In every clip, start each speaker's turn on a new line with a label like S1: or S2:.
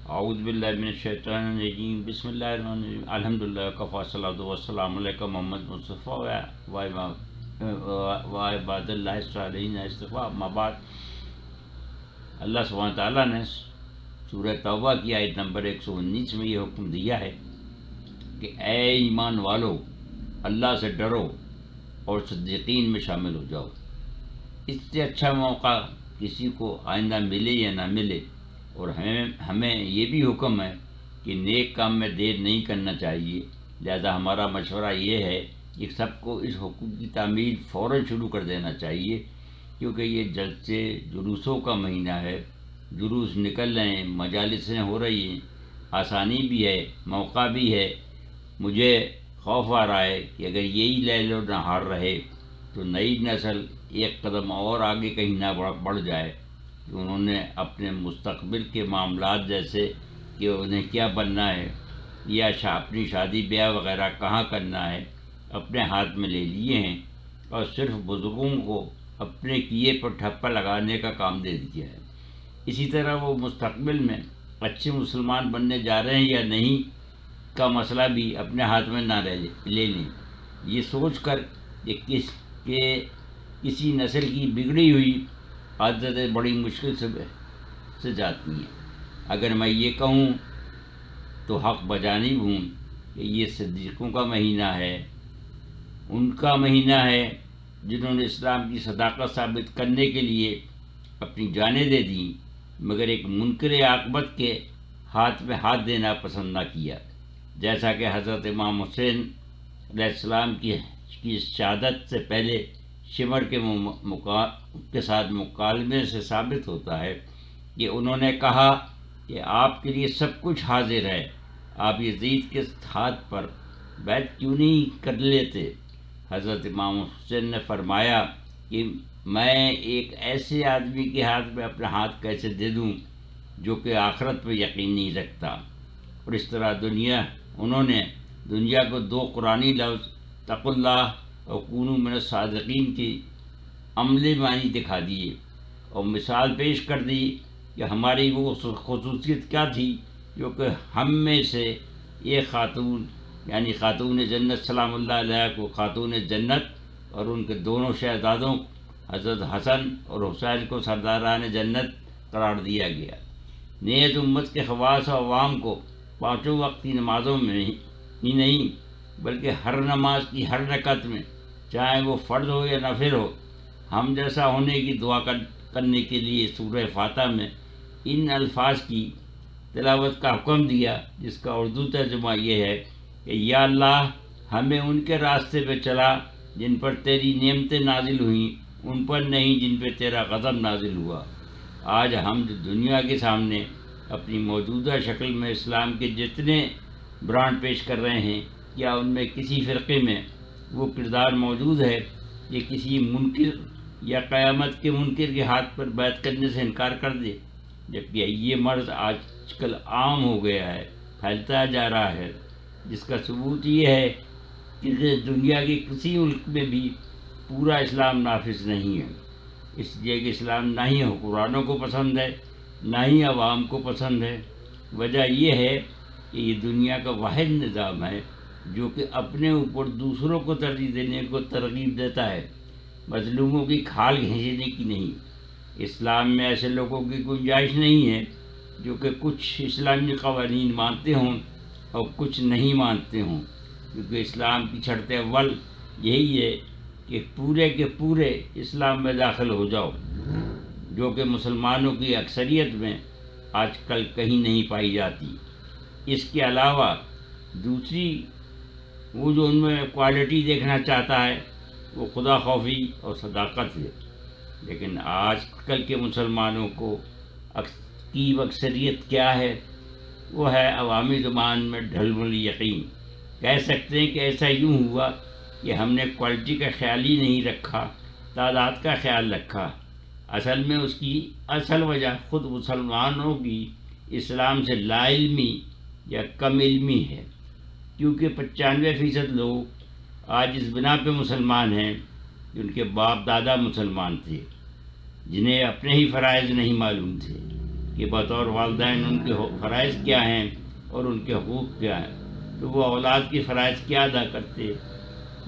S1: اعوذ باللہ من الشیطان الرجیم، بسم اللہ الرحمن الرحیم، الحمدللہ کفا صلاۃ والسلام علیکم محمد مصطفیٰ و عباد اللہ الصالحین اصطفیٰ، اما بعد۔ اللہ سبحانہ تعالیٰ نے سورہ توبہ کی آیت نمبر 119 میں یہ حکم دیا ہے کہ اے ایمان والو، اللہ سے ڈرو اور صدیقین میں شامل ہو جاؤ۔ اس سے اچھا موقع کسی کو آئندہ ملے یا نہ ملے، اور ہمیں یہ بھی حکم ہے کہ نیک کام میں دیر نہیں کرنا چاہیے۔ لہذا ہمارا مشورہ یہ ہے کہ سب کو اس حقوق کی تعمیل فوراً شروع کر دینا چاہیے، کیونکہ یہ جلسے جلوسوں کا مہینہ ہے، جلوس نکل رہے ہیں، مجالسیں ہو رہی ہیں، آسانی بھی ہے، موقع بھی ہے۔ مجھے خوف آ رہا ہے کہ اگر یہی لیل و نہار رہے تو نئی نسل ایک قدم اور آگے کہیں نہ بڑھ جائے کہ انہوں نے اپنے مستقبل کے معاملات، جیسے کہ انہیں کیا بننا ہے یا اپنی شادی بیاہ وغیرہ کہاں کرنا ہے، اپنے ہاتھ میں لے لیے ہیں، اور صرف بزرگوں کو اپنے کیے پر ٹھپا لگانے کا کام دے دیا ہے۔ اسی طرح وہ مستقبل میں اچھے مسلمان بننے جا رہے ہیں یا نہیں کا مسئلہ بھی اپنے ہاتھ میں نہ لے لیں۔ یہ سوچ کر کہ کسی نسل کی بگڑی ہوئی عادتیں بڑی مشکل سے جاتی ہیں۔ اگر میں یہ کہوں تو حق بجانب ہوں کہ یہ صدیقوں کا مہینہ ہے، ان کا مہینہ ہے جنہوں نے اسلام کی صداقت ثابت کرنے کے لیے اپنی جانیں دے دیں، مگر ایک منکر عاقبت کے ہاتھ میں ہاتھ دینا پسند نہ کیا، جیسا کہ حضرت امام حسین علیہ السلام کی شہادت سے پہلے شمر کے ساتھ مکالمے سے ثابت ہوتا ہے کہ انہوں نے کہا کہ آپ کے لیے سب کچھ حاضر ہے، آپ یزید کے ہاتھ پر بیعت کیوں نہیں کر لیتے؟ حضرت امام حسین نے فرمایا کہ میں ایک ایسے آدمی کے ہاتھ میں اپنا ہاتھ کیسے دے دوں جو کہ آخرت پہ یقین نہیں رکھتا۔ اور اس طرح انہوں نے دنیا کو دو قرآنی لفظ اتقوا اللہ اور کونوا من الصادقین کی عملی معنی دکھا دیے، اور مثال پیش کر دی کہ ہماری وہ خصوصیت کیا تھی جو کہ ہم میں سے ایک خاتون، یعنی خاتون جنت سلام اللہ علیہ کو خاتون جنت، اور ان کے دونوں شہزادوں حضرت حسن اور حسین کو سرداران جنت قرار دیا گیا۔ نیز امت کے خواص و عوام کو پانچوں وقت کی نمازوں میں ہی نہیں بلکہ ہر نماز کی ہر رکعت میں، چاہے وہ فرض ہو یا نفل ہو، ہم جیسا ہونے کی دعا کرنے کے لیے سورہ فاتحہ میں ان الفاظ کی تلاوت کا حکم دیا، جس کا اردو ترجمہ یہ ہے کہ یا اللہ، ہمیں ان کے راستے پہ چلا جن پر تیری نعمتیں نازل ہوئیں، ان پر نہیں جن پہ تیرا غضب نازل ہوا۔ آج ہم دنیا کے سامنے اپنی موجودہ شکل میں اسلام کے جتنے برانڈ پیش کر رہے ہیں، کیا ان میں کسی فرقے میں وہ کردار موجود ہے کہ کسی منکر یا قیامت کے منکر کے ہاتھ پر بیعت کرنے سے انکار کر دے؟ جبکہ یہ مرض آج کل عام ہو گیا ہے، پھیلتا جا رہا ہے، جس کا ثبوت یہ ہے کہ دنیا کے کسی ملک میں بھی پورا اسلام نافذ نہیں ہے، اس لیے کہ اسلام نہ ہی حکمرانوں کو پسند ہے، نہ ہی عوام کو پسند ہے۔ وجہ یہ ہے کہ یہ دنیا کا واحد نظام ہے جو کہ اپنے اوپر دوسروں کو ترجیح دینے کو ترغیب دیتا ہے، مظلوموں کی کھال کھینچنے کی نہیں۔ اسلام میں ایسے لوگوں کی گنجائش نہیں ہے جو کہ کچھ اسلامی قوانین مانتے ہوں اور کچھ نہیں مانتے ہوں، کیونکہ اسلام کی شرط اول یہی ہے کہ پورے کے پورے اسلام میں داخل ہو جاؤ، جو کہ مسلمانوں کی اکثریت میں آج کل کہیں نہیں پائی جاتی۔ اس کے علاوہ دوسری وہ جو ان میں کوالٹی دیکھنا چاہتا ہے وہ خدا خوفی اور صداقت ہے، لیکن آج کل کے مسلمانوں کی اکثریت کیا ہے؟ وہ ہے عوامی زبان میں ڈھل مل یقین۔ کہہ سکتے ہیں کہ ایسا یوں ہوا کہ ہم نے کوالٹی کا خیال ہی نہیں رکھا، تعداد کا خیال رکھا۔ اصل میں اس کی اصل وجہ خود مسلمانوں کی اسلام سے لا علمی یا کم علمی ہے، کیونکہ 95% لوگ آج اس بنا پہ مسلمان ہیں کہ ان کے باپ دادا مسلمان تھے، جنہیں اپنے ہی فرائض نہیں معلوم تھے، کہ بطور والدین ان کے فرائض کیا ہیں اور ان کے حقوق کیا ہیں، تو وہ اولاد کی فرائض کیا ادا کرتے،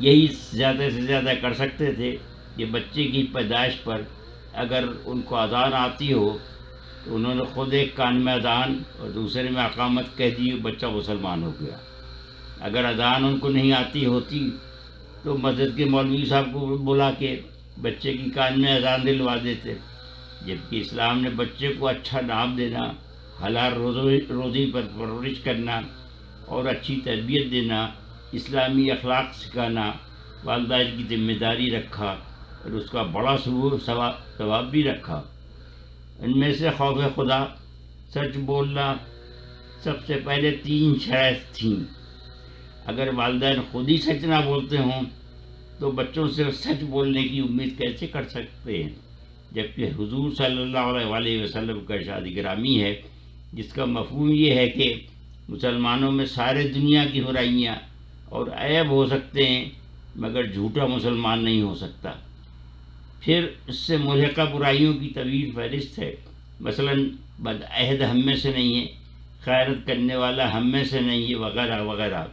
S1: یہی زیادہ سے زیادہ کر سکتے تھے کہ بچے کی پیدائش پر اگر ان کو اذان آتی ہو تو انہوں نے خود ایک کان میں اذان اور دوسرے میں اقامت کہہ دی، بچہ مسلمان ہو گیا۔ اگر اذان ان کو نہیں آتی ہوتی تو مسجد کے مولوی صاحب کو بلا کے بچے کی کان میں اذان دلوا دیتے۔ جبکہ اسلام نے بچے کو اچھا نام دینا، حلال روزی پر پرورش کرنا اور اچھی تربیت دینا، اسلامی اخلاق سکھانا، والدین کی ذمہ داری رکھا اور اس کا بڑا ثواب بھی رکھا۔ ان میں سے خوف خدا، سچ بولنا، سب سے پہلے 3 شرائط تھیں۔ اگر والدین خود ہی سچ نہ بولتے ہوں تو بچوں سے سچ بولنے کی امید کیسے کر سکتے ہیں؟ جبکہ حضور صلی اللہ علیہ وسلم کا ارشاد گرامی ہے جس کا مفہوم یہ ہے کہ مسلمانوں میں سارے دنیا کی برائیاں اور عیب ہو سکتے ہیں مگر جھوٹا مسلمان نہیں ہو سکتا۔ پھر اس سے ملحقہ برائیوں کی طویل فہرست ہے، مثلا بدعہد ہم میں سے نہیں ہے، خیانت کرنے والا ہم میں سے نہیں ہے، وغیرہ وغیرہ۔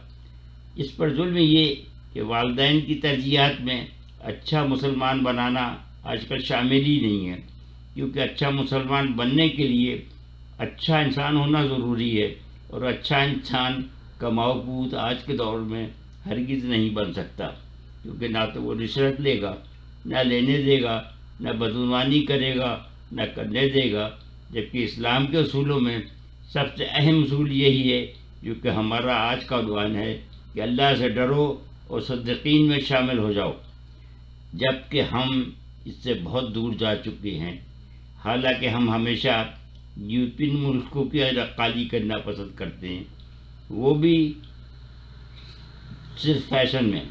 S1: اس پر ظلم یہ کہ والدین کی ترجیحات میں اچھا مسلمان بنانا آج کل شامل ہی نہیں ہے، کیونکہ اچھا مسلمان بننے کے لیے اچھا انسان ہونا ضروری ہے، اور اچھا انسان کا موقوت آج کے دور میں ہرگز نہیں بن سکتا، کیونکہ نہ تو وہ رشوت لے گا، نہ لینے دے گا، نہ بدعنوانی کرے گا، نہ کرنے دے گا۔ جبکہ اسلام کے اصولوں میں سب سے اہم اصول یہی ہے جو کہ ہمارا آج کا عنوان ہے کہ اللہ سے ڈرو اور صدیقین میں شامل ہو جاؤ، جبکہ ہم اس سے بہت دور جا چکے ہیں۔ حالانکہ ہم ہمیشہ یورپین ملکوں کی رقالی کرنا پسند کرتے ہیں، وہ بھی صرف فیشن میں۔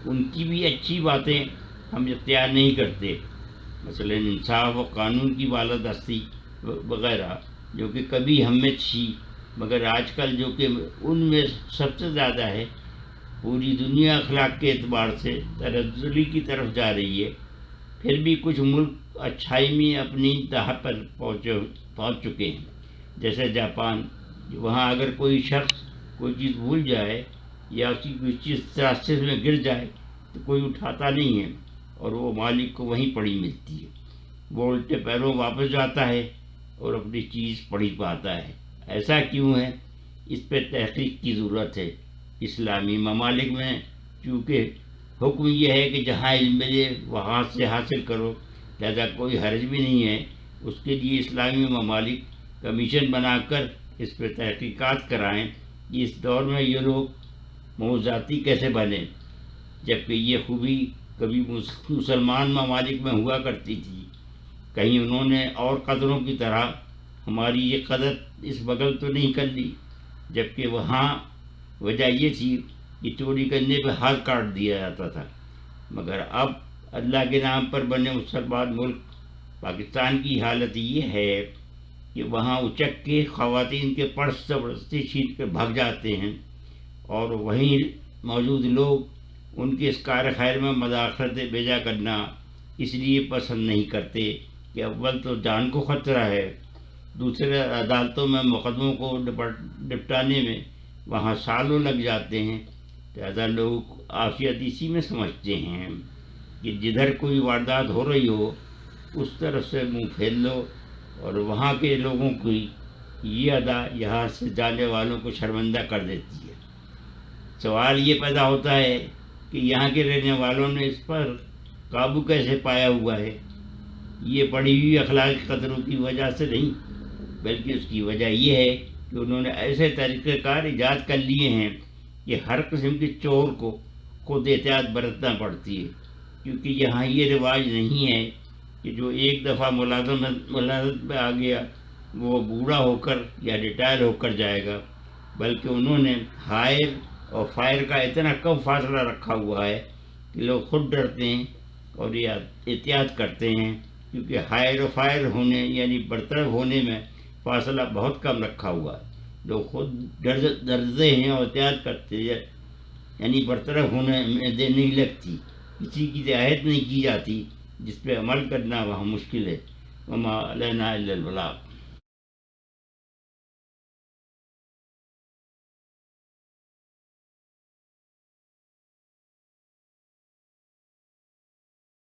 S1: ان کی بھی اچھی باتیں ہم اختیار نہیں کرتے، مثلا انصاف و قانون کی بالادستی وغیرہ، جو کہ کبھی ہم میں تھی مگر آج کل جو کہ ان میں سب سے زیادہ ہے۔ پوری دنیا اخلاق کے اعتبار سے تنزلی کی طرف جا رہی ہے، پھر بھی کچھ ملک اچھائی میں اپنی انتہا پر پہنچ چکے ہیں، جیسے جاپان۔ وہاں اگر کوئی شخص کوئی چیز بھول جائے یا اس کی کوئی چیز راستے میں گر جائے تو کوئی اٹھاتا نہیں ہے اور وہ مالک کو وہیں پڑی ملتی ہے، وہ الٹے پیروں واپس جاتا ہے اور اپنی چیز پڑی پاتا ہے۔ ایسا کیوں ہے؟ اس پہ تحقیق کی ضرورت ہے۔ اسلامی ممالک میں چونکہ حکم یہ ہے کہ جہاں علم ملے وہاں سے حاصل کرو، لہذا کوئی حرج بھی نہیں ہے۔ اس کے لیے اسلامی ممالک کمیشن بنا کر اس پہ تحقیقات کرائیں کہ اس دور میں یہ لوگ موضوعاتی کیسے بنے، جبکہ یہ خوبی کبھی مسلمان ممالک میں ہوا کرتی تھی۔ کہیں انہوں نے اور قدروں کی طرح ہماری یہ قدر اس بغل تو نہیں کر لی، جبکہ وہاں وجہ یہ تھی کہ چوری کرنے پہ ہاتھ کاٹ دیا جاتا تھا۔ مگر اب اللہ کے نام پر بنے مسلمان ملک پاکستان کی حالت یہ ہے کہ وہاں اچک کے خواتین کے پرس زبردستی چھین کر بھاگ جاتے ہیں، اور وہیں موجود لوگ ان کے اس کار خیر میں مداخلت بیجا کرنا اس لیے پسند نہیں کرتے کہ اول تو جان کو خطرہ ہے، دوسرے عدالتوں میں مقدموں کو نپٹانے میں وہاں سالوں لگ جاتے ہیں۔ لہذا لوگ عافیت اسی میں سمجھتے ہیں کہ جدھر کوئی واردات ہو رہی ہو اس طرف سے منہ پھیر لو، اور وہاں کے لوگوں کی یہ ادا یہاں سے جانے والوں کو شرمندہ کر دیتی ہے۔ سوال یہ پیدا ہوتا ہے کہ یہاں کے رہنے والوں نے اس پر قابو کیسے پایا ہوا ہے؟ یہ پڑھی ہوئی اخلاقی قدروں کی وجہ سے نہیں، بلکہ اس کی وجہ یہ ہے کہ انہوں نے ایسے طریقہ کار ایجاد کر لیے ہیں کہ ہر قسم کے چور کو خود احتیاط برتنا پڑتی ہے، کیونکہ یہاں یہ رواج نہیں ہے کہ جو ایک دفعہ ملازمت میں آ گیا وہ بوڑھا ہو کر یا ریٹائر ہو کر جائے گا، بلکہ انہوں نے ہائر اور فائر کا اتنا کم فاصلہ رکھا ہوا ہے کہ لوگ خود ڈرتے ہیں اور یہ احتیاط کرتے ہیں، کیونکہ ہائر و فائر ہونے یعنی برطرف ہونے میں فاصلہ بہت کم رکھا ہوا ہے۔ لوگ خود ڈرتے ہیں اور احتیاط کرتے ہیں، یعنی برطرف ہونے میں دیر نہیں لگتی، کسی کی رعایت نہیں کی جاتی، جس پہ عمل کرنا وہاں مشکل ہے۔ وما علینا الا البلاغ۔